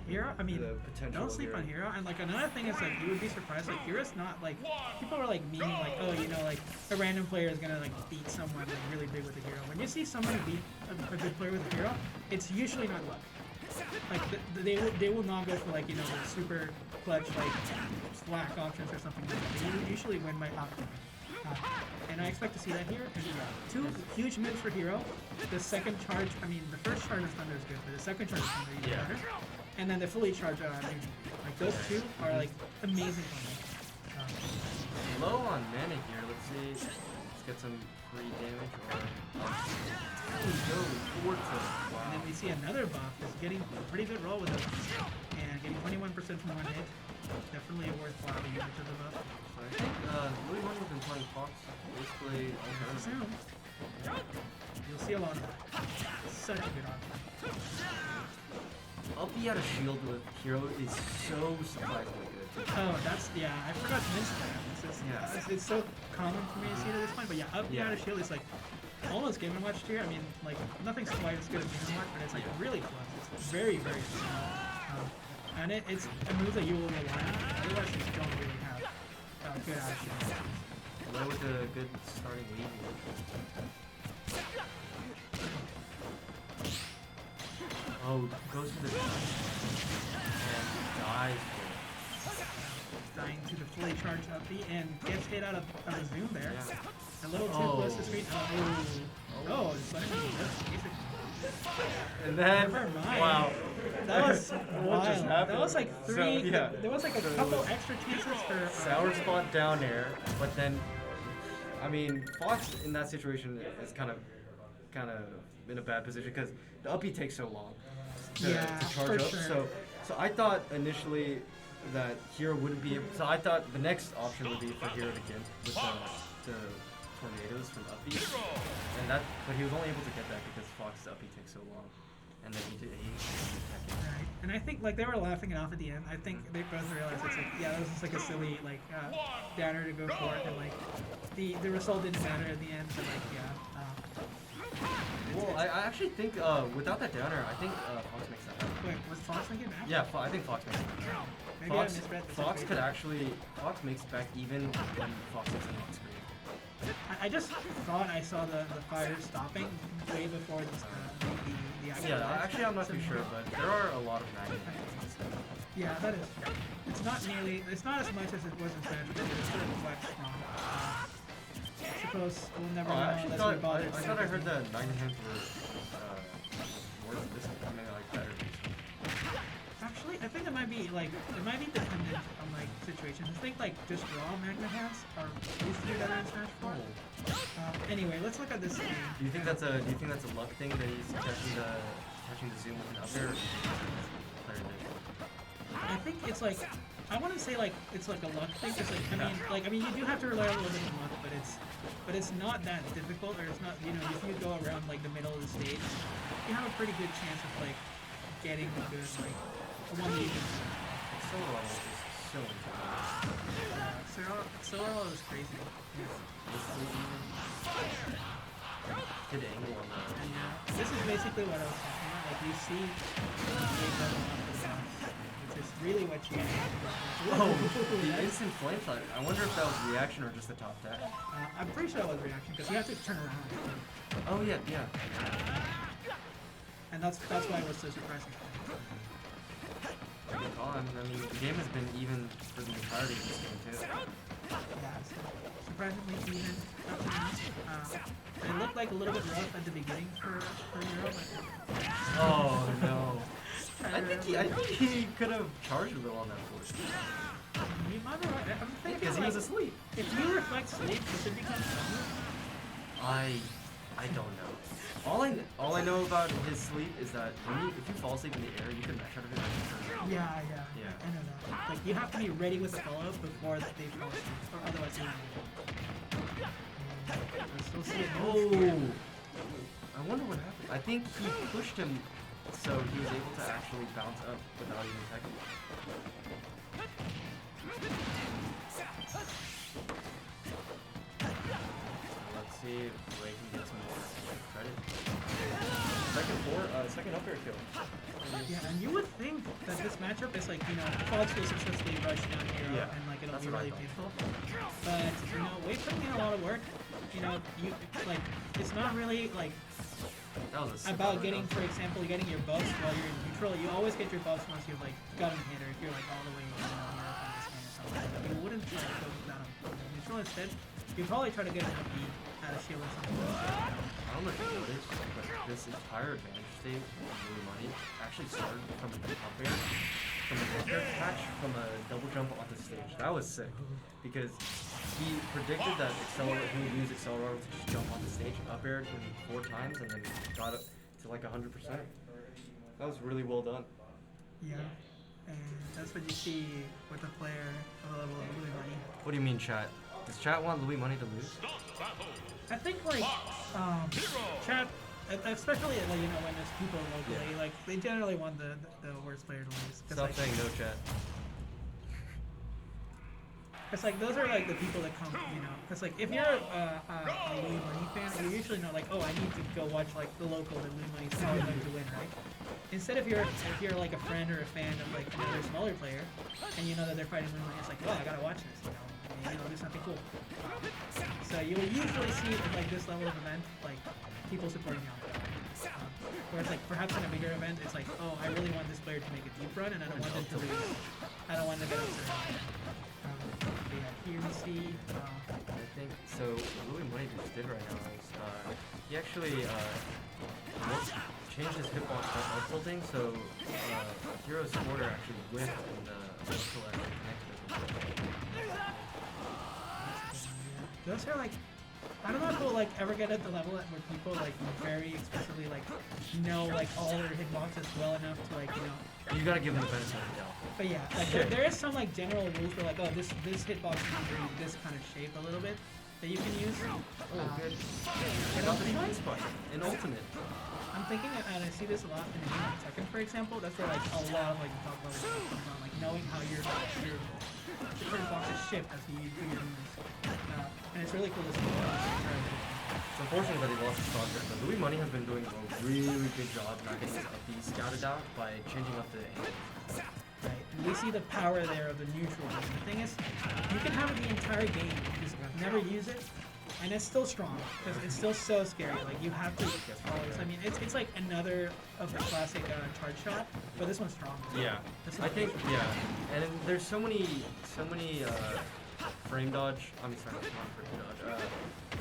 Hero, I mean, the potential don't sleep on Hero. And like another thing is like you would be surprised, like Hero's not like, people were like memeing like, oh, you know, like a random player is gonna like beat someone like really big with a Hero. When you see someone beat a good player with a Hero, it's usually not luck. Like they will not go for like, you know, the super clutch like slack options or something like that. They usually win by option. And I expect to see that here. And yeah, 2 huge moves for Hero. The second charge, I mean, the first charge of Thunder is good, but the second charge is Thunder even better. And then the fully charged like those 2 are like amazing for me. Low on mana here. Let's see. Let's get some free damage or. Wow. And then we see another buff is getting a pretty good roll with it, and getting 21% from one hit. Definitely a worthwhile usage of the buff. So I think Louis One has been playing Fox basically all the Soon. You'll see a lot of that. Such a good option. Uppy out of shield with Hero is so surprisingly good. Oh, that's, yeah, I forgot to mention that. It's so common for me to see it at this point, but yeah, Uppy out of shield is like almost Game & Watch tier. I mean, like, nothing's quite as good as Game & Watch, but it's like really close. It's very, very strong. And it's a move that you will rely on. Otherwise, you don't really have good options. Low with a good starting lead. Oh, goes for the dash and dies for it. Dying to the fully charged Uppy and gets hit out of a zoom there. Yeah. A little too close to screen. Oh, it's like and then, wow. That was What just wild. happened? That was like 3, So, yeah. there was like a couple extra chances for... Sour spot down air, but then, I mean, Fox in that situation is kind of in a bad position because the Uppy takes so long to charge up. Sure. So I thought initially that Hero wouldn't be able. So I thought the next option would be for Hero to get with the tornadoes from Uppy, and but he was only able to get that because Fox's Uppy takes so long, and then he Right. And I think like they were laughing it off at the end. I think they both realized it's like, yeah, that was just like a silly like downer to go for it, and like the result didn't matter at the end. But like well, I actually think without that downer, I think Fox makes that happen. Wait, was Fox making it back? Yeah, I think Fox makes it back. Maybe I misread the Fox situation. could actually Fox makes it back even when Fox is on screen. I just thought I saw the fire stopping way before the actual. Yeah, actually I'm not too sure, but there are a lot of magnet. Yeah, that is. It's not as much as it was in Smash, but it's still quite strong. I suppose we'll never know unless we bother. I thought I heard that 9 hands were like better. Actually, I think it might be dependent on like situations. I think like just raw magnet hands are used to be better in Smash 4. Anyway, let's look at this game. Do you think that's a luck thing that he's catching the zoom with an up air? I think it's like, I wouldn't say like it's like a luck thing. It's like I mean you do have to rely a little bit on luck, but it's not that difficult, or it's not, you know, if you go around like the middle of the stage, you have a pretty good chance of like getting a good like one that you can. Solo is so intense. Solo is crazy. Good angle on that. Yeah. This is basically what I was talking about. Like you see, which is really what you need. Oh, the instant flame shot. I wonder if that was reaction or just the top tap. I'm pretty sure that was reaction because you have to turn around. Oh yeah. And that's why it was so surprising. I mean, the game has been even for the entirety of this game too. Yeah, surprisingly even up to now. It looked like a little bit rough at the beginning for Euro, but... Oh no. I think he could have charged a little on that force. You might be right. I'm thinking because he was asleep. If you reflect sleep, does it become stronger? I don't know. All I know about his sleep is that if you fall asleep in the air, you can mash out of it. Yeah. I know that. Like you have to be ready with the follow-up before they fall asleep, or otherwise you won't. I still see it. Oh! I wonder what happened. I think he pushed him so he was able to actually bounce up without even attacking. Let's see if Ray can get some more credit. Second up air kill. Yeah, and you would think that this matchup is like, you know, Fox will successfully rush down Hero Yeah, and like it'll that's be what I really thought. painful. But you know, Wade putting in a lot of work. You know, you like it's not really like That was a sick about one, getting, though. for example, getting your buffs while you're in neutral. You always get your buffs once you've like gotten hit, or if you're like all the way, you know, you're up on this game or something. Like, you wouldn't try to go down on neutral. Instead, you'd probably try to get an up beat out of shield or something. I don't know if you noticed, but this entire advantage state of Louis Money actually started from an up air, from an up air catch, from a double jump onto stage. That was sick, because he predicted that he would use Accelerator to just jump on the stage, up aired him 4 times, and then got it to like 100%. That was really well done. Yeah, and that's what you see with a player of the level of Louis Money. What do you mean, chat? Does chat want Louis Money to lose? I think like chat, especially like, you know, when there's people locally, like they generally want the worst player to lose. Stop saying no, chat. It's like those are like the people that come, you know. It's like if you're a Louis Money fan, you usually know like, oh, I need to go watch like the local that Louis Money's probably going to win, right? Instead, if you're like a friend or a fan of like another smaller player, and you know that they're fighting Louis Money, it's like, oh, I gotta watch this, you know. Maybe they'll do something cool. So you'll usually see at like this level of event, like people supporting you. Whereas like perhaps in a bigger event, it's like, oh, I really want this player to make a deep run, and I don't want them to lose. I don't want them to get upset. Yeah, here we see. I think so. What Louis Money just did right now is he actually changed his hitbox by up tilting, so Hero's supporter actually whiffed and the missile actually connected. Those are like, I don't know if we'll like ever get at the level where people like very explicitly like know like all their hitboxes well enough to like, you know. You gotta give him the benefit of the doubt. But yeah, like there is some like general rules where like, oh, this hitbox is under this kind of shape a little bit that you can use. Oh, good. I Got don't the think blind spot in ultimate. I'm thinking, and I see this a lot in the game second, for example. That's where like a lot of like the top level stuff comes on, like knowing how your different boxes shift as you do your moves. And it's really cool to see. It's unfortunate that he lost his stock there, but Louis Money has been doing a really good job not getting his up B scouted out by changing up the angles. Right. And we see the power there of the neutral game. The thing is, you can have it the entire game, just never use it, and it's still strong because it's still so scary. Like you have to always. I mean, it's like another of the classic charge shot, but this one's strong. Yeah, I think and there's so many frame dodge. I mean, sorry, not frame dodge.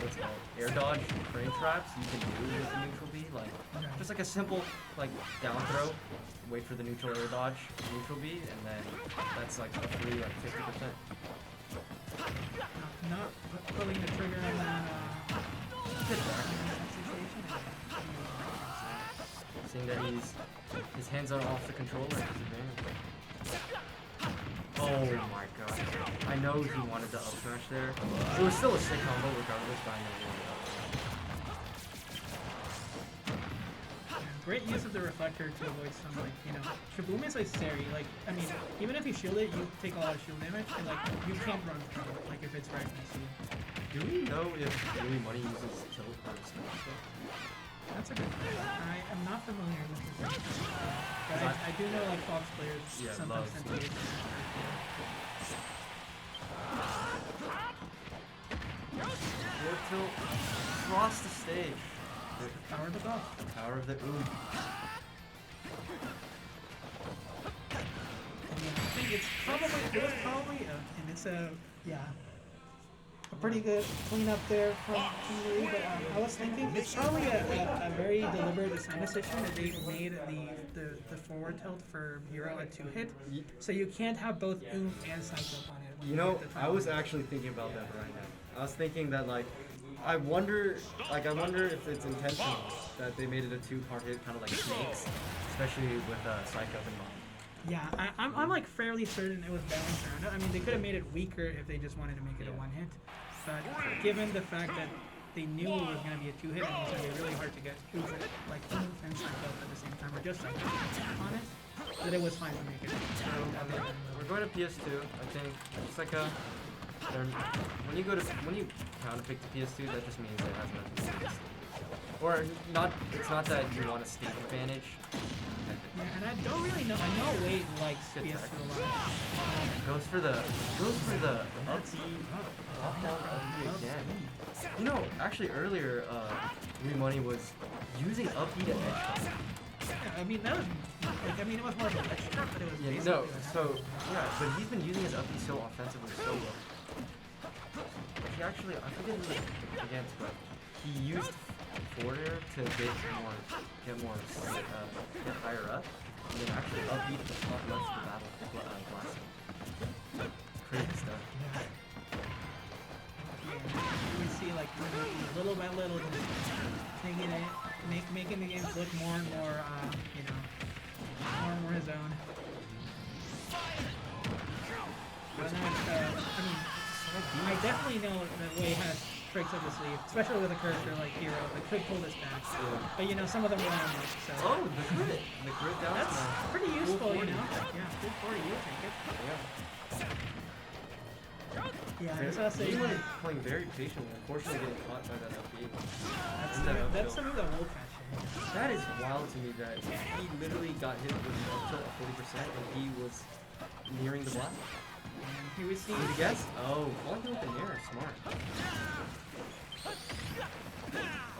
What's it called? Air dodge frame traps you can do with the neutral B. Like just like a simple like down throw, wait for the neutral air dodge, neutral B, and then that's like a free like 50%. Not pulling the trigger on that. Seeing that his hands are off the controller, his advantage. Oh my god. I know he wanted to up smash there. It was still a sick combo regardless, but I know he wanted to up smash. Great use of the reflector to avoid some, like, you know, Shaboom is like scary. Like, I mean, even if you shield it, you take a lot of shield damage, and like, you can't run through it, like if it's right next to you. Do we know if Louis Money uses tilt or smash though? That's a good question. I am not familiar with this. But I do know like Fox players sometimes tend to use it. Forward tilt across the stage. The power of the buff. The power of the ooh. Yeah, I think it was probably, and it's a pretty good cleanup there from Louis, but I was thinking it's probably a very deliberate design decision that they made the forward tilt for Hero a 2-hit, so you can't have both Oom and Psycho on it. You know, I was actually thinking about that right now. I was thinking that like, I wonder if it's intentional that they made it a 2-part hit, kind of like Snakes, especially with Psycho in mind. Yeah, I'm like fairly certain it was balanced around it. I mean, they could have made it weaker if they just wanted to make it a 1-hit. But given the fact that they knew it was going to be a 2-hit and it was going to be really hard to get like Oomph and Psycho at the same time, or just Psycho on it, that it was fine to make it. We're going to PS2, I think. It's like a... when you counter pick the PS2, that just means it has nothing to do with PS3. Or not, it's not that you want a state advantage. Yeah, and I don't really know. I know Wade likes Good PS2 tech. a lot. Goes for the up B, up down up B again. You know, actually earlier, Money was using up B to edge guard. Yeah, I mean, that was, like, I mean, it was more of an extra, but it was Yeah, basically no, like so, yeah, but he's been using his up B so offensively so well. He actually, I forget who against, but he used forwarder to get higher up, and then actually up B to the top left of the battle blasting. Crazy stuff. you see, like, little by little, making the games look more and more, you know, more and more his own. But not, I mean, I definitely know that Wei has tricks up his sleeve, especially with a character like Hero that could pull this back. Yeah. But you know, some of them rely on luck, so. Oh, the grid down That's smash. pretty useful, you 40. know? Yeah, good 40, you'll take it. Yeah. Yeah, that's what I say. He's like playing very patiently, unfortunately getting caught by that up B. That's something that will catch him. That is wild to me that he literally got hit with an up tilt at 40% and he was nearing the block. And here we see. Did you guess? Oh, falling with the nair, smart.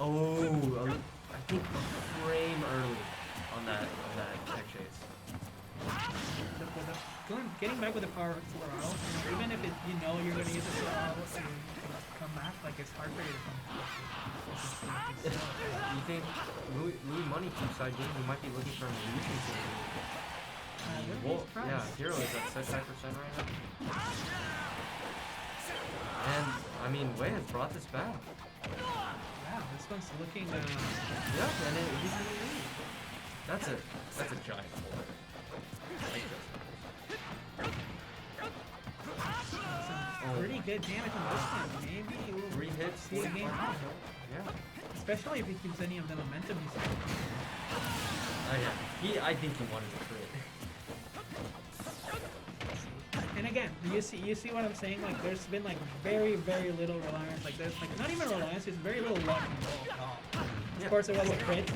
Oh, I think a frame early on that tech chase. Getting back with the power for Auto, even if you know you're going to use it for Auto to come back, like it's hard for you to come back. You think Louis Money keeps side game? We might be looking for a Evolution team. Well, yeah, Hero is at 75% right now. And, I mean, Wei has brought this back. Wow, this one's looking, Yeah, and he's in the lead. That's a giant boy. I like this. pretty good damage on this one. Maybe we'll 3 hits, see a game. Yeah. Especially if he gives any of the momentum he's got. Oh yeah. I think he wanted to crit. And again, you see what I'm saying? Like there's been like very little reliance. Like there's like not even reliance, there's very little luck involved at all. Of course it was a crit,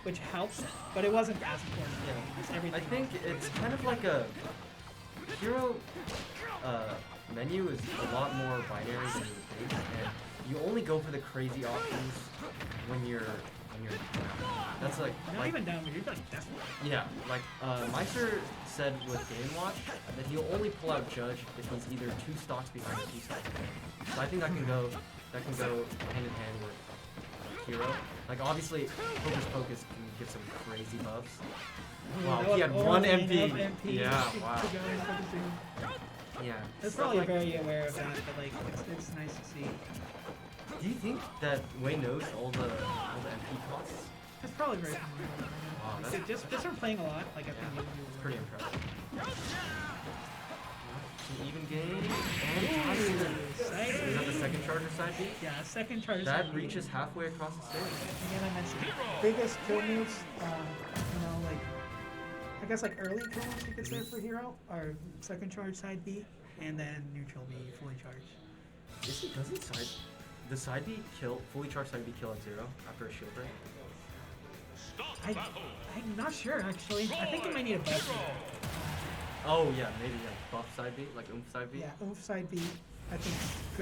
which helps, but it wasn't as important. It's everything I think else. it's kind of like a Hero menu is a lot more binary than you would think, and you only go for the crazy options when you're that's like even down here, you're like desperate. Yeah, like Meister said with Game Watch that he'll only pull out Judge if he's either 2 stocks behind or 2 stocks behind. So I think that can go hand in hand with Hero. Like obviously Hocus Pocus can give some crazy buffs. Wow, he had 1 MP. Yeah, wow. Yeah. That's probably very aware of that, but like it's nice to see. Do you think that Wei knows all the MP costs? It's probably very familiar. Wow, that's just from playing a lot, like I think you it's pretty impressive. An even game. Ooh, side Is that the B. second charger side B? Yeah, second charge. That side B. reaches halfway across the stage. Again, I mentioned biggest kill moves. You know, like I guess like early kill moves you could say for Hero are second charge side B, and then neutral B fully charged. Doesn't the side B kill fully charged side B kill at 0 after a shield break? I'm not sure actually. I think it might need a buff. Oh yeah, maybe buff side B, like side B. Yeah, side B. I think.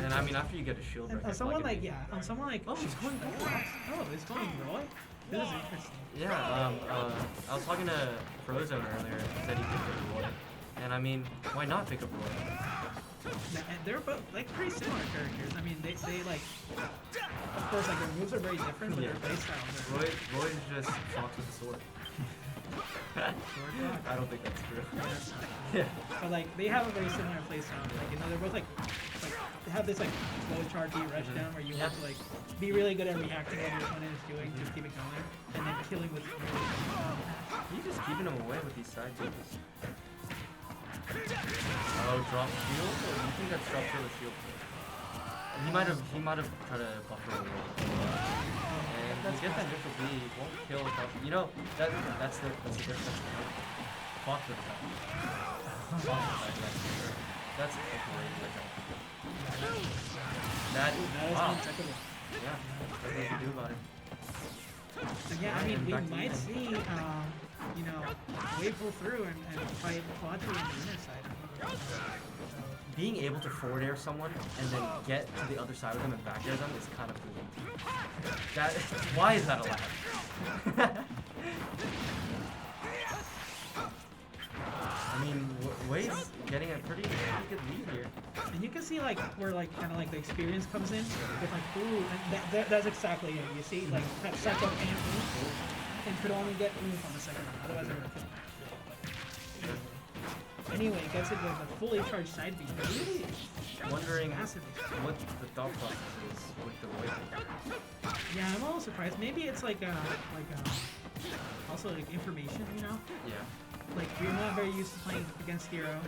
And I mean after you get a shield break. On I feel someone like like on someone like oh, he's going Roy. Oh, it's going Roy. This is interesting. Yeah, I was talking to Frozone earlier. He said he picked up Roy, and I mean, why not pick up Roy? And they're both like pretty similar characters. I mean, they like, of course, like their moves are very different, but their playstyles are. Roy is just Fox with a sword. I don't think that's true. Yeah. But like they have a very similar playstyle. Like you know, they're both like they have this like slow charge rush down where you have to like be really good at reacting to what your opponent is doing, just keep it going, and then killing with. You're just keeping him away with these side dudes. Oh, drop shield? Or do you think that's drop shield or shield? He might have tried to buffer the wall. And you get that neutral B, won't kill without, you know, that's the difference. Fox with that. That's a great example. Wow. Yeah, nothing to do about it. So yeah, I mean, we might see, you know, Wave pull through and fight Plateau on the inner side. Being able to forward air someone and then get to the other side of them and back air them is kind of cool. That, why is that allowed? I mean, Wave's getting a pretty good lead here. And you can see like where like kind of like the experience comes in with like ooh, and that's exactly it. You see like that second and could only get oof on the second one, otherwise they would have killed. Anyway, gets it with a fully charged side beam. Really Wondering massive. what the thought process is with the Wave. Yeah, I'm a little surprised. Maybe it's like also like information, you know? Yeah. Like you're not very used to playing against Hero.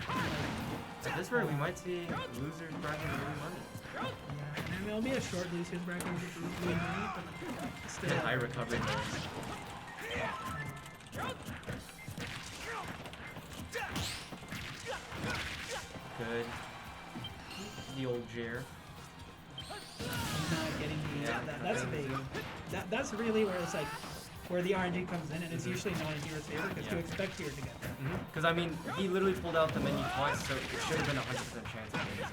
At this rate, we might see losers bracket really money. Yeah, and I mean, it'll be a short losers bracket with really money, but still. And high recovery bonus. Good. The old Jer. Not getting the, that's big. That's really where it's like, where the RNG comes in, and it's usually not in Hero's favor, because you expect Hero to get that. Because, I mean, he literally pulled out the menu twice, so it should have been a 100% chance of getting it.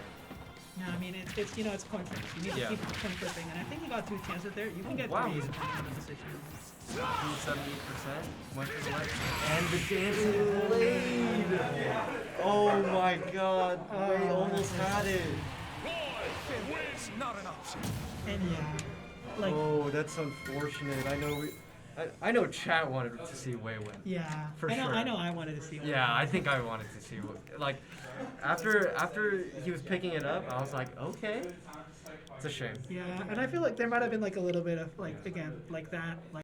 No, I mean, it's you know, it's coin flips. You need to keep coin flipping, and I think he got 2 chances there. You can get 3 depending on the decision. 78%, went to the left, and the dancing blade! Oh my god, they almost had it! And yeah, like... Oh, that's unfortunate. I know chat wanted to see Wei win. Yeah, for sure. sure. I know I wanted to see Wei. Yeah, I think I wanted to see like after he was picking it up, I was like, okay. It's a shame. Yeah, and I feel like there might have been like a little bit of like again like that like